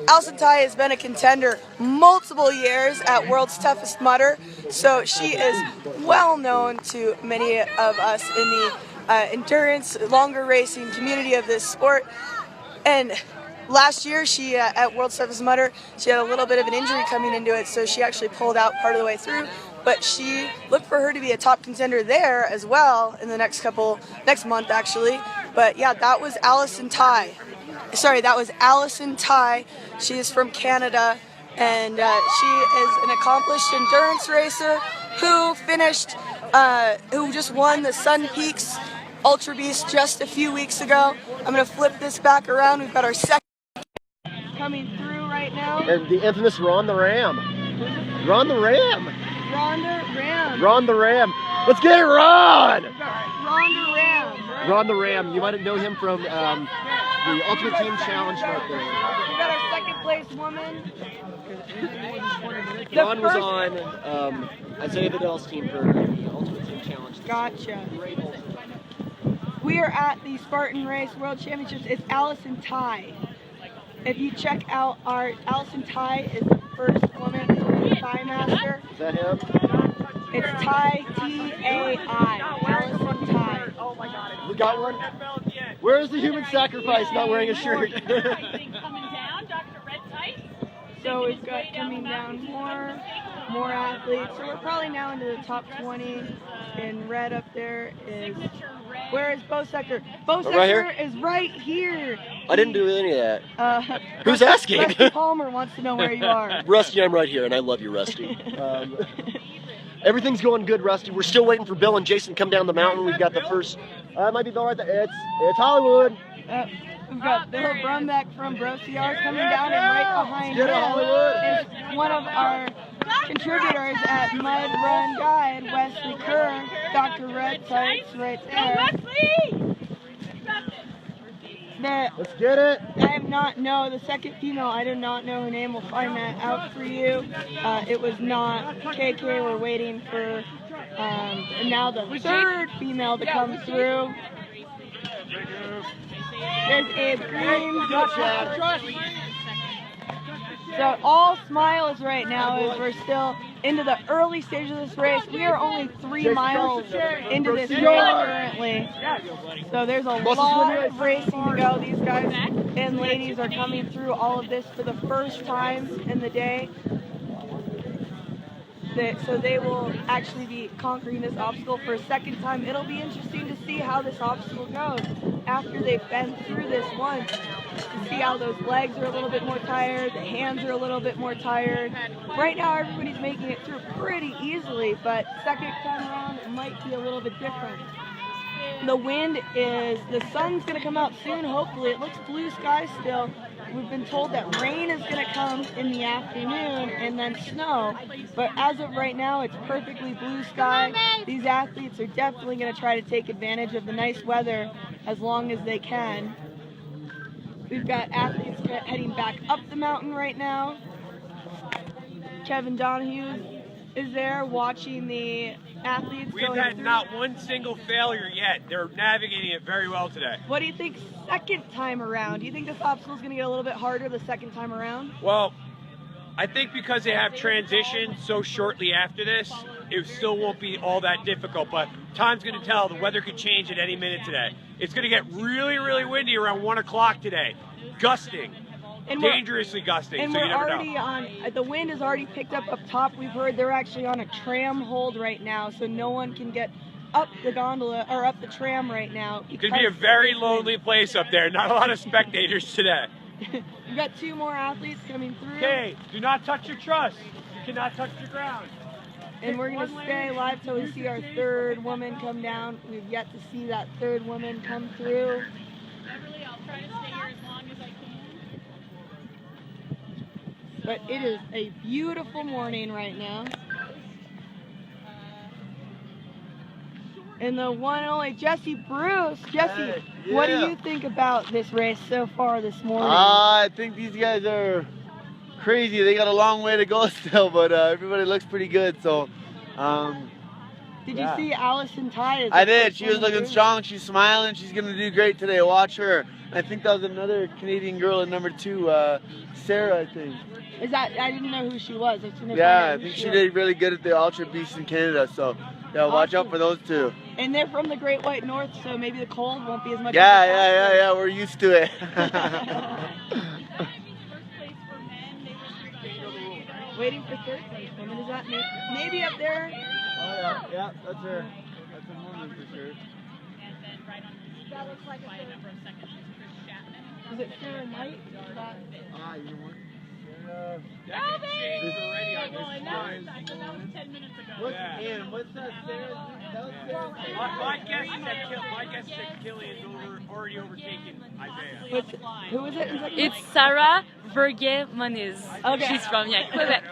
Allison Tai has been a contender multiple years at World's Toughest Mudder, so she is well known to many of us in the endurance, longer racing community of this sport. And last year, she at World's Toughest Mudder, she had a little bit of an injury coming into it, so she actually pulled out part of the way through. But she looked for her to be a top contender there as well in the next month actually. But yeah, that was Allison Tai. Sorry, that was Allison Tai. She is from Canada, and she is an accomplished endurance racer who just won the Sun Peaks Ultra Beast just a few weeks ago. I'm gonna flip this back around. We've got our second coming through right now. And the infamous Ron the Ram. Ron the Ram. Rhonda Ram. Ron the Ram. Let's get it, Ron! Rhonda Ram. Ron the Ram. You might know him from the Ultimate Team Challenge right there. We got our second place woman. Ron was on Isaiah Vidal's team for the Ultimate Team Challenge. Gotcha. We are at the Spartan Race World Championships. It's Allison Tai. If you check out our Allison Tai is the first woman Thai master. Is that him? It's Tai, T-A-I. Allison Tai. We got one? Where is the human sacrifice not wearing a shirt? So we've got coming down more athletes. So we're probably now into the top 20. In red up there is, where is Bo Sector? Bo Sector right is right here. I didn't do any of that. Who's Rusty, asking? Rusty Palmer wants to know where you are. Rusty, I'm right here, and I love you, Rusty. Everything's going good, Rusty. We're still waiting for Bill and Jason to come down the mountain. We've got the first, it might be Bill right there. It's Hollywood. We've got Bill Brumbeck from Brociars coming down, and right behind him is one of our contributors at Mud Run Guide, Wesley Kerr, Dr. Red Tights right there. Let's get it. I have not know the second female. I do not know her name. We'll find that out for you. It was not KK. We're waiting for now the third female to come through. There's Abe Green. So all smiles right now as we're still into the early stage of this race. We are only 3 miles into this race currently. So there's a lot of racing to go. These guys and ladies are coming through all of this for the first time in the day. So they will actually be conquering this obstacle for a second time. It'll be interesting to see how this obstacle goes after they've been through this once. To see how those legs are a little bit more tired, the hands are a little bit more tired. Right now everybody's making it through pretty easily, but second time around it might be a little bit different. The wind is, the sun's going to come out soon, hopefully. It looks blue sky still. We've been told that rain is going to come in the afternoon and then snow, but as of right now, it's perfectly blue sky. These athletes are definitely going to try to take advantage of the nice weather as long as they can. We've got athletes heading back up the mountain right now. Kevin Donahue is there watching the athletes. We've had not one single failure yet. They're navigating it very well today. What do you think second time around? Do you think this obstacle is going to get a little bit harder the second time around? Well, I think because they have transitioned so shortly after this, it still won't be all that difficult, but time's going to tell. The weather could change at any minute today. It's going to get really, really windy around 1 o'clock today. Gusting. And dangerously gusting. And so we're you never already know. on, the wind has already picked up top. We've heard they're actually on a tram hold right now, so no one can get up the gondola, or up the tram right now. It's going to be a very lonely place up there. Not a lot of spectators today. We've got 2 more athletes coming through. Okay, do not touch your truss. You cannot touch the ground. And we're going to stay live till we see our third woman come down. We've yet to see that third woman come through. Beverly, I'll try to stay here as long as I can. But it is a beautiful morning right now. And the one and only Jesse Bruce. Jesse, what do you think about this race so far this morning? I think these guys are crazy. They got a long way to go still, but everybody looks pretty good. So Did Yeah. you see Allison Ty? I did. She was looking strong. She's smiling. She's gonna do great today. Watch her. I think that was another Canadian girl in number 2, Sarah, I think. Is that? I didn't know who she was. I couldn't Yeah, find I out who think she was. did really good at the Ultra Beast in Canada. So, yeah, watch out for those two. And they're from the Great White North, so maybe the cold won't be as much. Yeah, of a factor. yeah. We're used to it. First place for men, they were Waiting for third place women. Is that maybe up there? Oh yeah, that's her. That's a woman for sure. and then right on That looks like by a number of seconds is Chris Chapman. Is it Sarah Knight? Is that- You know what? Oh, baby! already on Well, this and that line. was 10 minutes ago. What's Yeah. What's that, Sarah? That was Sarah. My guess is that Killian's already overtaken Isaiah. Who is it? It's Sarah Verge Moniz. Okay. She's from Quebec.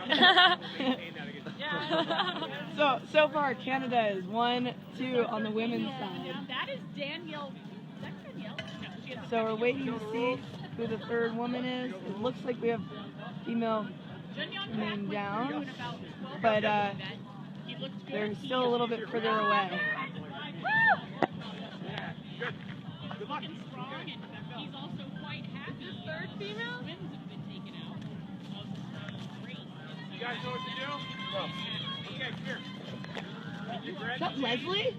So far, Canada is 1, 2 on the women's side. That is Danielle. Is that Danielle? No, she has So we're waiting to see who the third woman is. It looks like we have female name down, but they're still a little bit further away. looking strong, and he's also quite happy. The third female? Twins have been taken out of the race. You guys know what to do? Okay, here. Is that Leslie?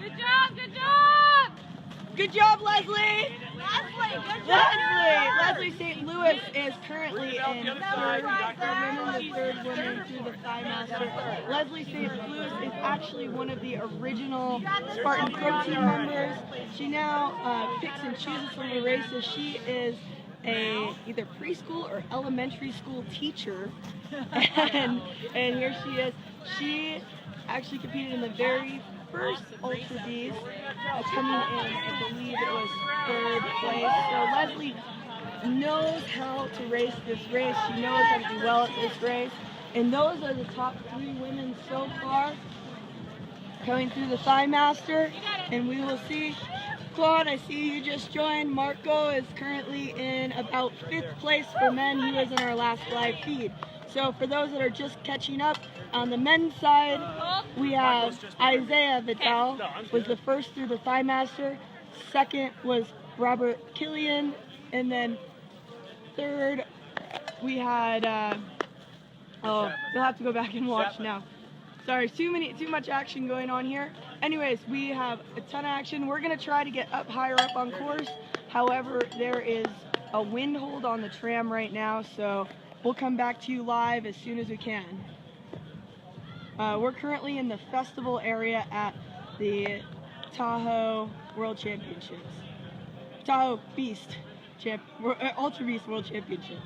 Good job, good job! Good job, Leslie! Leslie St. Louis is currently in third women, the third woman through the Thigh Master. Leslie St. Louis is actually one of the original Spartan Pro Team members. She now picks and chooses from the races. She is a either preschool or elementary school teacher, and here she is. She actually competed in the very first Ultra Beast, coming in, I believe it was third place. So Leslie knows how to race this race. She knows how to do well at this race. And those are the top 3 women so far coming through the Thigh Master. And we will see. Claude, I see you just joined. Marco is currently in about 5th place for men. He was in our last live feed. So for those that are just catching up, on the men's side, we have Isaiah Vidal was the first through the Thigh Master. Second was Robert Killian, and then third we had. You'll have to go back and watch now. Sorry, too much action going on here. Anyways, we have a ton of action. We're gonna try to get up higher up on course. However, there is a wind hold on the tram right now, so we'll come back to you live as soon as we can. We're currently in the festival area at the Tahoe World Championships. Tahoe Beast Ultra Beast World Championships.